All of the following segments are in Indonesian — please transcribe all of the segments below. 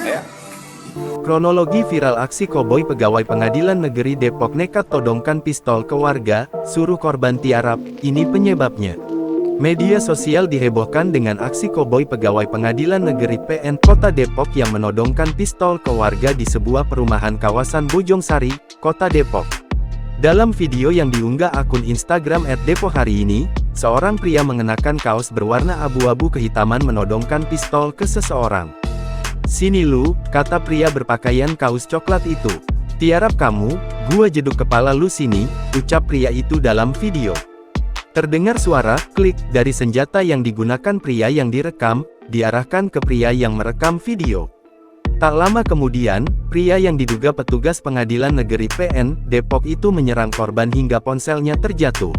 Ya. Kronologi viral aksi koboi pegawai pengadilan negeri Depok nekat todongkan pistol ke warga, suruh korban tiarap, ini penyebabnya. Media sosial dihebohkan dengan aksi koboi pegawai pengadilan negeri PN Kota Depok yang menodongkan pistol ke warga di sebuah perumahan kawasan Bojongsari, Kota Depok. Dalam video yang diunggah akun Instagram @depok hari ini, seorang pria mengenakan kaos berwarna abu-abu kehitaman menodongkan pistol ke seseorang. "Sini lu," kata pria berpakaian kaos coklat itu. "Tiarap kamu, gua jeduk kepala lu sini," ucap pria itu dalam video. Terdengar suara klik dari senjata yang digunakan pria yang direkam, diarahkan ke pria yang merekam video. Tak lama kemudian, pria yang diduga petugas pengadilan negeri PN Depok itu menyerang korban hingga ponselnya terjatuh.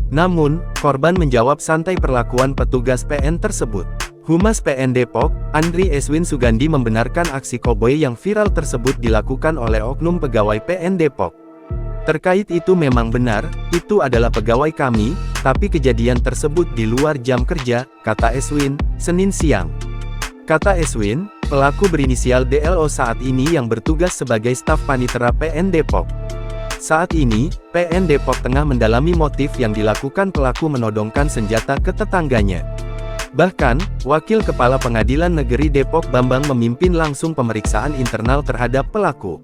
Namun, korban menjawab santai perlakuan petugas PN tersebut. Humas PN Depok, Andri Eswin Sugandi membenarkan aksi koboi yang viral tersebut dilakukan oleh oknum pegawai PN Depok. "Terkait itu memang benar, itu adalah pegawai kami, tapi kejadian tersebut di luar jam kerja," kata Eswin, Senin siang. Kata Eswin, pelaku berinisial DLO saat ini yang bertugas sebagai staf panitera PN Depok. Saat ini, PN Depok tengah mendalami motif yang dilakukan pelaku menodongkan senjata ke tetangganya. Bahkan, Wakil Kepala Pengadilan Negeri Depok Bambang memimpin langsung pemeriksaan internal terhadap pelaku.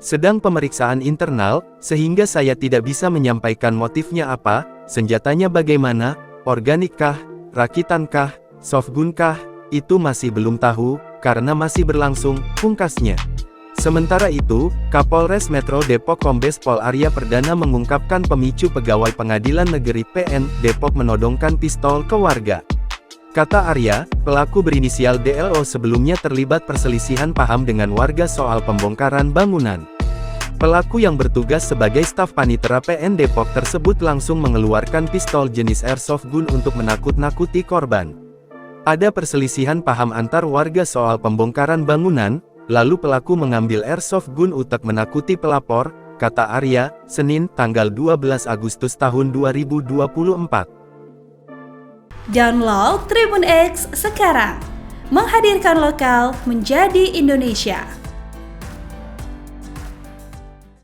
"Sedang pemeriksaan internal, sehingga saya tidak bisa menyampaikan motifnya apa, senjatanya bagaimana, organikkah, rakitankah, softgunkah, itu masih belum tahu, karena masih berlangsung," pungkasnya. Sementara itu, Kapolres Metro Depok Kombes Pol Arya Perdana mengungkapkan pemicu pegawai pengadilan negeri PN Depok menodongkan pistol ke warga. Kata Arya, pelaku berinisial DLO sebelumnya terlibat perselisihan paham dengan warga soal pembongkaran bangunan. Pelaku yang bertugas sebagai staf panitera PN Depok tersebut langsung mengeluarkan pistol jenis airsoft gun untuk menakut-nakuti korban. Ada perselisihan paham antar warga soal pembongkaran bangunan, lalu pelaku mengambil airsoft gun untuk menakuti pelapor, kata Arya, Senin, tanggal 12 Agustus tahun 2024. Download Tribun X sekarang, menghadirkan lokal menjadi Indonesia.